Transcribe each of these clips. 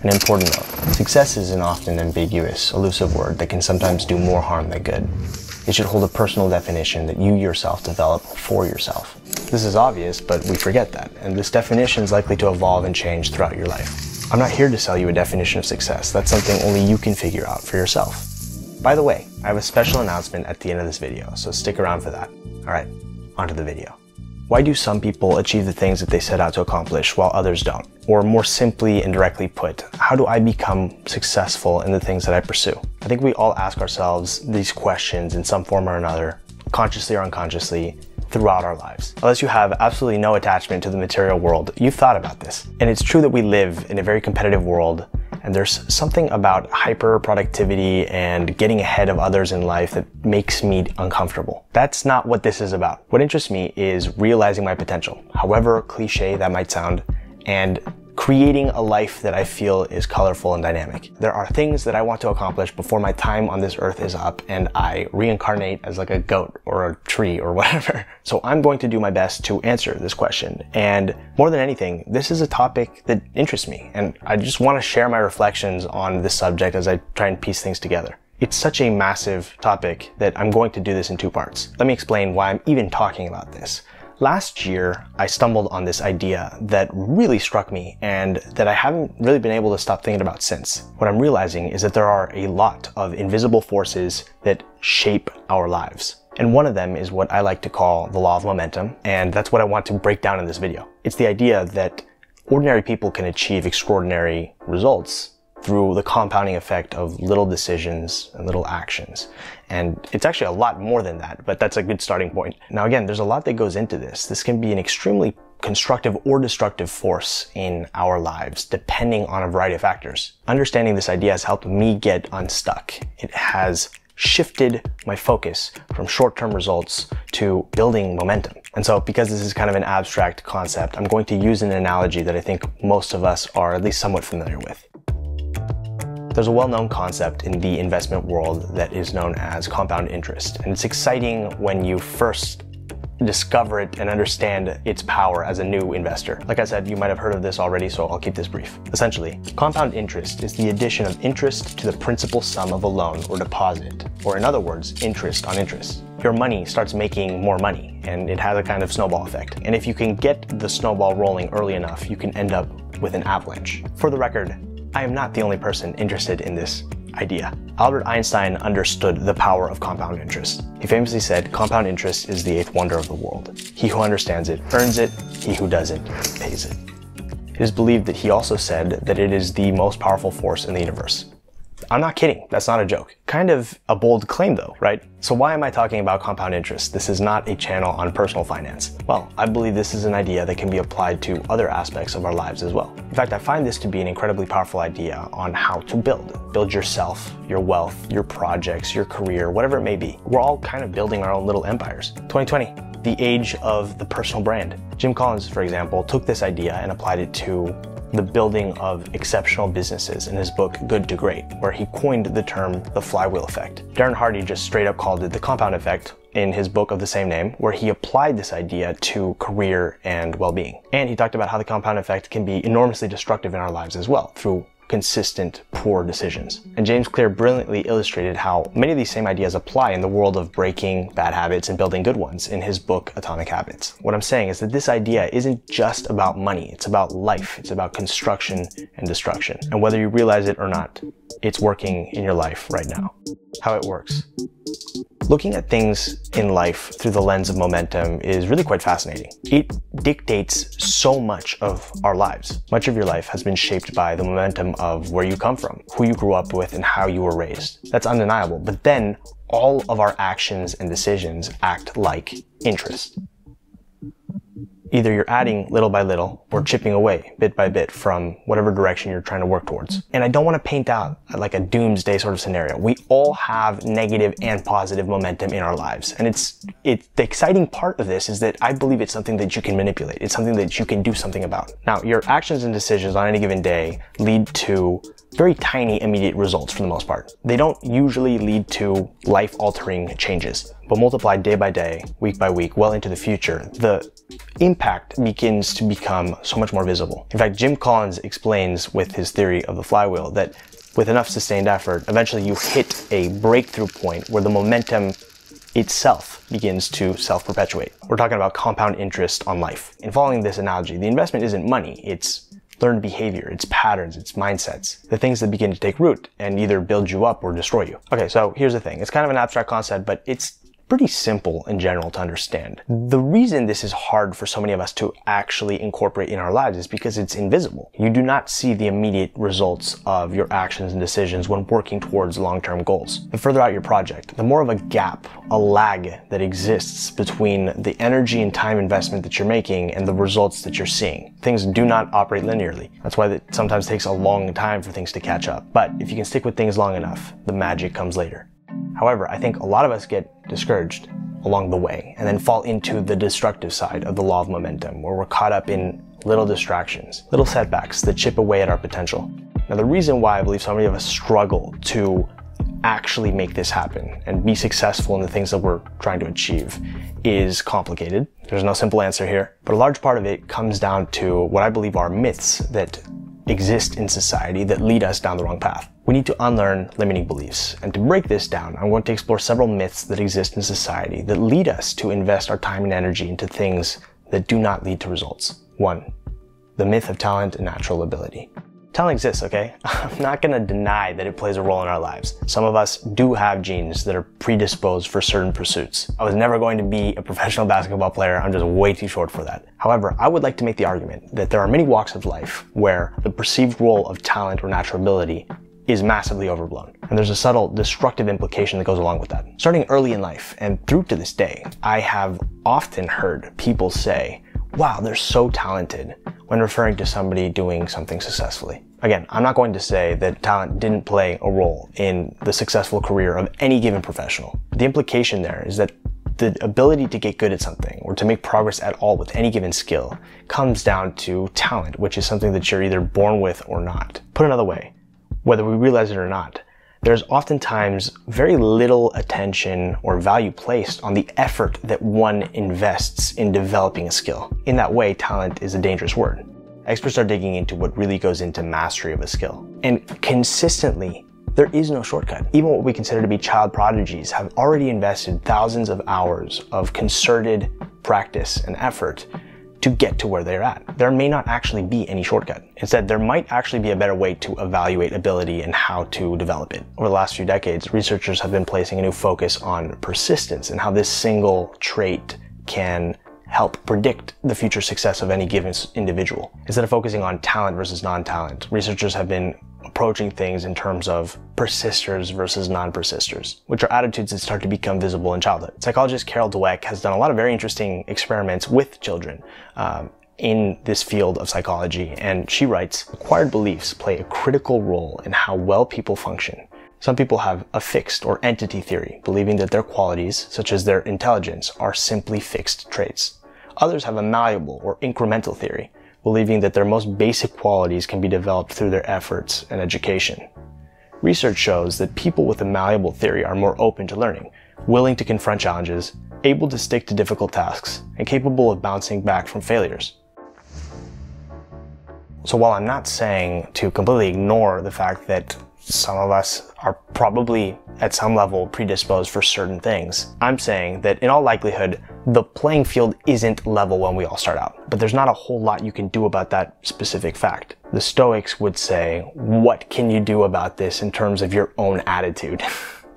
An important note, success is an often ambiguous, elusive word that can sometimes do more harm than good. It should hold a personal definition that you yourself develop for yourself. This is obvious, but we forget that, and this definition is likely to evolve and change throughout your life. I'm not here to sell you a definition of success. That's something only you can figure out for yourself. By the way, I have a special announcement at the end of this video, so stick around for that. Alright, onto the video. Why do some people achieve the things that they set out to accomplish while others don't? Or more simply and directly put, how do I become successful in the things that I pursue? I think we all ask ourselves these questions in some form or another, consciously or unconsciously, throughout our lives. Unless you have absolutely no attachment to the material world, you've thought about this. And it's true that we live in a very competitive world, and there's something about hyper productivity and getting ahead of others in life that makes me uncomfortable. That's not what this is about. What interests me is realizing my potential, however cliche that might sound, and creating a life that I feel is colorful and dynamic. There are things that I want to accomplish before my time on this earth is up and I reincarnate as like a goat or a tree or whatever. So I'm going to do my best to answer this question. And more than anything, this is a topic that interests me, and I just want to share my reflections on this subject as I try and piece things together. It's such a massive topic that I'm going to do this in two parts. Let me explain why I'm even talking about this. Last year, I stumbled on this idea that really struck me and that I haven't really been able to stop thinking about since. What I'm realizing is that there are a lot of invisible forces that shape our lives. And one of them is what I like to call the law of momentum, and that's what I want to break down in this video. It's the idea that ordinary people can achieve extraordinary results through the compounding effect of little decisions and little actions. And it's actually a lot more than that, but that's a good starting point. Now again, there's a lot that goes into this. This can be an extremely constructive or destructive force in our lives, depending on a variety of factors. Understanding this idea has helped me get unstuck. It has shifted my focus from short-term results to building momentum. And so because this is kind of an abstract concept, I'm going to use an analogy that I think most of us are at least somewhat familiar with. There's a well-known concept in the investment world that is known as compound interest. And it's exciting when you first discover it and understand its power as a new investor. Like I said, you might have heard of this already, so I'll keep this brief. Essentially, compound interest is the addition of interest to the principal sum of a loan or deposit, or in other words, interest on interest. Your money starts making more money, and it has a kind of snowball effect. And if you can get the snowball rolling early enough, you can end up with an avalanche. For the record, I am not the only person interested in this idea. Albert Einstein understood the power of compound interest. He famously said, "Compound interest is the eighth wonder of the world. He who understands it earns it, he who doesn't pays it." It is believed that he also said that it is the most powerful force in the universe. I'm not kidding, that's not a joke. Kind of a bold claim though, right? So why am I talking about compound interest? This is not a channel on personal finance. Well, I believe this is an idea that can be applied to other aspects of our lives as well. In fact, I find this to be an incredibly powerful idea on how to build yourself, your wealth, your projects, your career, whatever it may be. We're all kind of building our own little empires. 2020, the age of the personal brand. Jim Collins, for example, took this idea and applied it to the building of exceptional businesses in his book, Good to Great, where he coined the term the flywheel effect. Darren Hardy just straight up called it the compound effect in his book of the same name, where he applied this idea to career and well-being. And he talked about how the compound effect can be enormously destructive in our lives as well, through consistent poor decisions. And James Clear brilliantly illustrated how many of these same ideas apply in the world of breaking bad habits and building good ones in his book, Atomic Habits. What I'm saying is that this idea isn't just about money, it's about life, it's about construction and destruction. And whether you realize it or not, it's working in your life right now. How it works. Looking at things in life through the lens of momentum is really quite fascinating. It dictates so much of our lives. Much of your life has been shaped by the momentum of where you come from, who you grew up with, and how you were raised. That's undeniable. But then all of our actions and decisions act like interest. Either you're adding little by little or chipping away bit by bit from whatever direction you're trying to work towards. And I don't want to paint out like a doomsday sort of scenario. We all have negative and positive momentum in our lives. And the exciting part of this is that I believe it's something that you can manipulate. It's something that you can do something about. Now, your actions and decisions on any given day lead to very tiny immediate results for the most part. They don't usually lead to life-altering changes, but multiplied day by day, week by week, well into the future, the impact impact begins to become so much more visible. In fact, Jim Collins explains with his theory of the flywheel that with enough sustained effort, eventually you hit a breakthrough point where the momentum itself begins to self-perpetuate. We're talking about compound interest on life. In following this analogy, the investment isn't money, it's learned behavior, it's patterns, it's mindsets, the things that begin to take root and either build you up or destroy you. Okay, so here's the thing. It's kind of an abstract concept, but it's pretty simple in general to understand. The reason this is hard for so many of us to actually incorporate in our lives is because it's invisible. You do not see the immediate results of your actions and decisions when working towards long-term goals. The further out your project, the more of a gap, a lag that exists between the energy and time investment that you're making and the results that you're seeing. Things do not operate linearly. That's why it sometimes takes a long time for things to catch up. But if you can stick with things long enough, the magic comes later. However, I think a lot of us get discouraged along the way and then fall into the destructive side of the law of momentum, where we're caught up in little distractions, little setbacks that chip away at our potential. Now, the reason why I believe so many of us struggle to actually make this happen and be successful in the things that we're trying to achieve is complicated. There's no simple answer here, but a large part of it comes down to what I believe are myths that exist in society that lead us down the wrong path. We need to unlearn limiting beliefs. And to break this down, I'm going to explore several myths that exist in society that lead us to invest our time and energy into things that do not lead to results. 1. The myth of talent and natural ability. Talent exists, okay? I'm not gonna deny that it plays a role in our lives. Some of us do have genes that are predisposed for certain pursuits. I was never going to be a professional basketball player. I'm just way too short for that. However, I would like to make the argument that there are many walks of life where the perceived role of talent or natural ability is massively overblown. And there's a subtle destructive implication that goes along with that. Starting early in life and through to this day, I have often heard people say, wow, they're so talented, when referring to somebody doing something successfully. Again, I'm not going to say that talent didn't play a role in the successful career of any given professional. The implication there is that the ability to get good at something or to make progress at all with any given skill comes down to talent, which is something that you're either born with or not. Put another way, whether we realize it or not, there's oftentimes very little attention or value placed on the effort that one invests in developing a skill. In that way, talent is a dangerous word. Experts are digging into what really goes into mastery of a skill. And consistently, there is no shortcut. Even what we consider to be child prodigies have already invested thousands of hours of concerted practice and effort to get to where they're at. There may not actually be any shortcut. Instead, there might actually be a better way to evaluate ability and how to develop it. Over the last few decades, researchers have been placing a new focus on persistence and how this single trait can help predict the future success of any given individual. Instead of focusing on talent versus non-talent, researchers have been approaching things in terms of persisters versus non-persisters, which are attitudes that start to become visible in childhood. Psychologist Carol Dweck has done a lot of very interesting experiments with children in this field of psychology, and she writes, acquired beliefs play a critical role in how well people function. Some people have a fixed or entity theory, believing that their qualities, such as their intelligence, are simply fixed traits. Others have a malleable or incremental theory, believing that their most basic qualities can be developed through their efforts and education. Research shows that people with a malleable theory are more open to learning, willing to confront challenges, able to stick to difficult tasks, and capable of bouncing back from failures. So while I'm not saying to completely ignore the fact that some of us are probably at some level predisposed for certain things, I'm saying that in all likelihood, the playing field isn't level when we all start out. But there's not a whole lot you can do about that specific fact. The Stoics would say, what can you do about this in terms of your own attitude?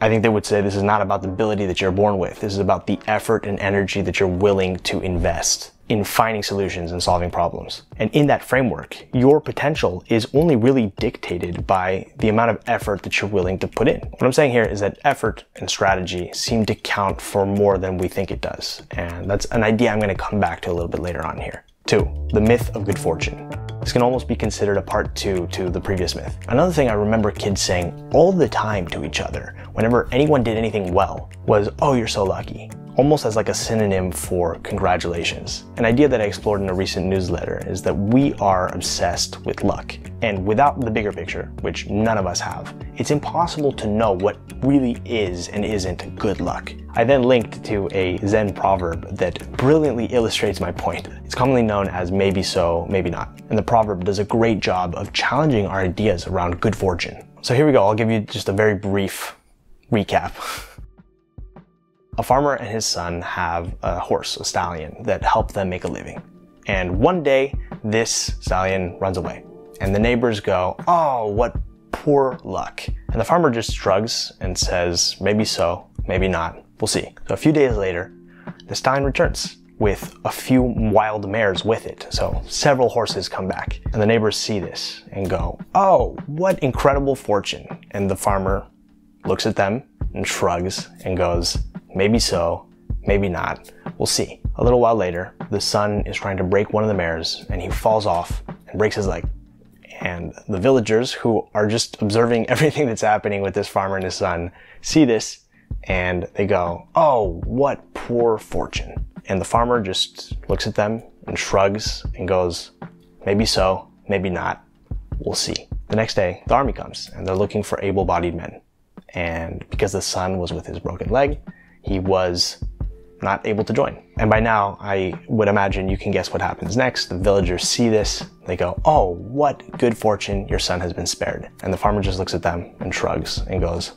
I think they would say this is not about the ability that you're born with. This is about the effort and energy that you're willing to invest in finding solutions and solving problems. And in that framework, your potential is only really dictated by the amount of effort that you're willing to put in. What I'm saying here is that effort and strategy seem to count for more than we think it does. And that's an idea I'm going to come back to a little bit later on here. 2. The myth of good fortune. This can almost be considered a part 2 to the previous myth. Another thing I remember kids saying all the time to each other whenever anyone did anything well was, oh, you're so lucky. almost as like a synonym for congratulations. An idea that I explored in a recent newsletter is that we are obsessed with luck. And without the bigger picture, which none of us have, it's impossible to know what really is and isn't good luck. I then linked to a Zen proverb that brilliantly illustrates my point. It's commonly known as maybe so, maybe not. And the proverb does a great job of challenging our ideas around good fortune. So here we go, I'll give you just a very brief recap. A farmer and his son have a horse, a stallion, that help them make a living. And one day, this stallion runs away. And the neighbors go, "Oh, what poor luck." And the farmer just shrugs and says, "Maybe so, maybe not, we'll see." So a few days later, the stallion returns with a few wild mares with it. So several horses come back. And the neighbors see this and go, "Oh, what incredible fortune." And the farmer looks at them and shrugs and goes, "Maybe so, maybe not, we'll see." A little while later, the son is trying to break one of the mares and he falls off and breaks his leg. And the villagers, who are just observing everything that's happening with this farmer and his son, see this and they go, "Oh, what poor fortune." And the farmer just looks at them and shrugs and goes, "Maybe so, maybe not, we'll see." The next day, the army comes and they're looking for able-bodied men. And because the son was with his broken leg, he was not able to join. And by now, I would imagine you can guess what happens next. The villagers see this, they go, "Oh, what good fortune, your son has been spared." And the farmer just looks at them and shrugs and goes,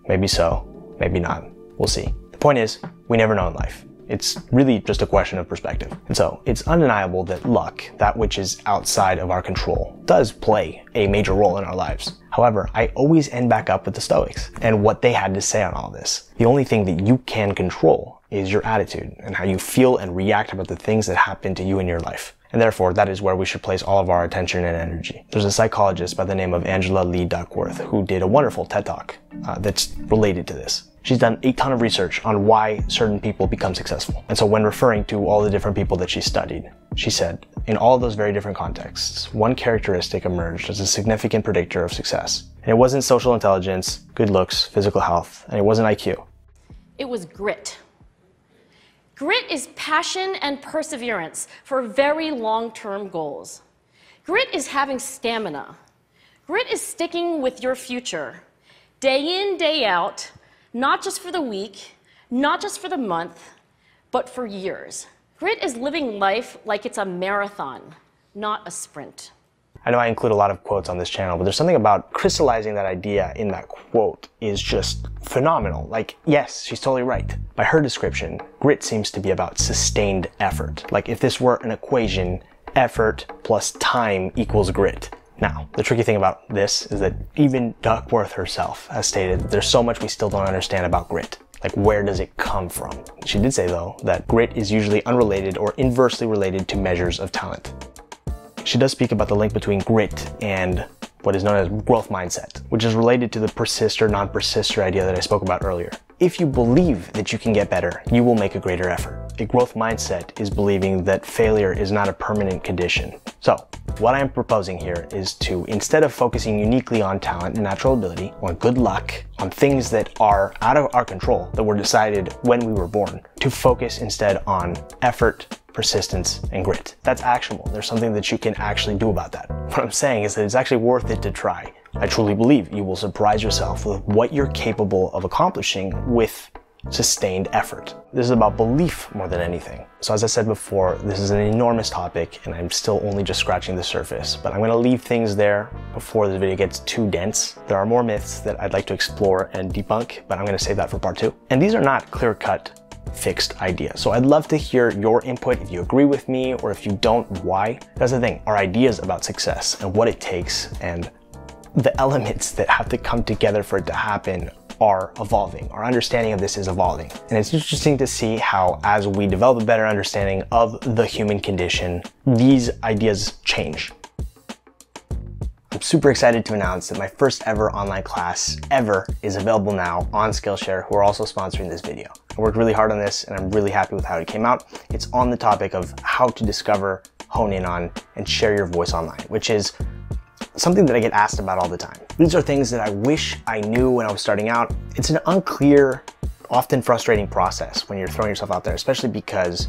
"Maybe so, maybe not, we'll see." The point is, we never know in life. It's really just a question of perspective. And so it's undeniable that luck, that which is outside of our control, does play a major role in our lives. However, I always end back up with the Stoics and what they had to say on all this. The only thing that you can control is your attitude and how you feel and react about the things that happen to you in your life. And therefore, that is where we should place all of our attention and energy. There's a psychologist by the name of Angela Lee Duckworth who did a wonderful TED Talk that's related to this. She's done a ton of research on why certain people become successful. And so when referring to all the different people that she studied, she said, in all of those very different contexts, one characteristic emerged as a significant predictor of success. And it wasn't social intelligence, good looks, physical health, and it wasn't IQ. It was grit. Grit is passion and perseverance for very long-term goals. Grit is having stamina. Grit is sticking with your future, day in, day out, not just for the week, not just for the month, but for years. Grit is living life like it's a marathon, not a sprint. I know I include a lot of quotes on this channel, but there's something about crystallizing that idea in that quote is just phenomenal. Like, yes, she's totally right. By her description, grit seems to be about sustained effort. Like if this were an equation, effort plus time equals grit. Now, the tricky thing about this is that even Duckworth herself has stated that there's so much we still don't understand about grit. Like, where does it come from? She did say, though, that grit is usually unrelated or inversely related to measures of talent. She does speak about the link between grit and what is known as growth mindset, which is related to the persist or non-persister idea that I spoke about earlier. If you believe that you can get better, you will make a greater effort. A growth mindset is believing that failure is not a permanent condition. So, what I'm proposing here is to, instead of focusing uniquely on talent and natural ability, on good luck, on things that are out of our control, that were decided when we were born, to focus instead on effort, persistence, and grit. That's actionable. There's something that you can actually do about that. What I'm saying is that it's actually worth it to try. I truly believe you will surprise yourself with what you're capable of accomplishing with sustained effort. This is about belief more than anything. So as I said before, this is an enormous topic and I'm still only just scratching the surface, but I'm gonna leave things there before this video gets too dense. There are more myths that I'd like to explore and debunk, but I'm gonna save that for part 2. And these are not clear-cut fixed ideas. So I'd love to hear your input, if you agree with me or if you don't, why. That's the thing, our ideas about success and what it takes and the elements that have to come together for it to happen are evolving. Our understanding of this is evolving. And it's interesting to see how, as we develop a better understanding of the human condition, these ideas change. I'm super excited to announce that my first ever online class ever is available now on Skillshare, who are also sponsoring this video. I worked really hard on this and I'm really happy with how it came out. It's on the topic of how to discover, hone in on, and share your voice online, which is something that I get asked about all the time. These are things that I wish I knew when I was starting out. It's an unclear often frustrating process when you're throwing yourself out there, especially because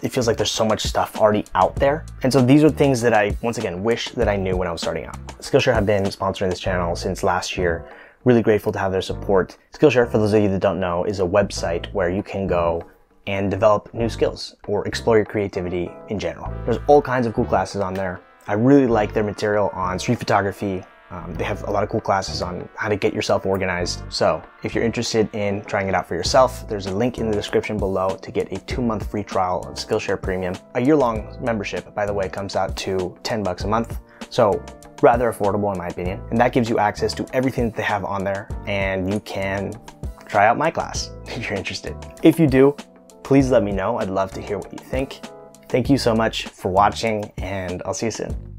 it feels like there's so much stuff already out there. And so these are things that I, once again, wish that I knew when I was starting out. Skillshare have been sponsoring this channel since last year. Really grateful to have their support. Skillshare, for those of you that don't know, is a website where you can go and develop new skills or explore your creativity in general. There's all kinds of cool classes on there. I really like their material on street photography. They have a lot of cool classes on how to get yourself organized. So if you're interested in trying it out for yourself, there's a link in the description below to get a 2-month free trial of Skillshare Premium. A year-long membership, by the way, comes out to $10 a month. So rather affordable in my opinion. And that gives you access to everything that they have on there, and you can try out my class if you're interested. If you do, please let me know. I'd love to hear what you think. Thank you so much for watching, and I'll see you soon.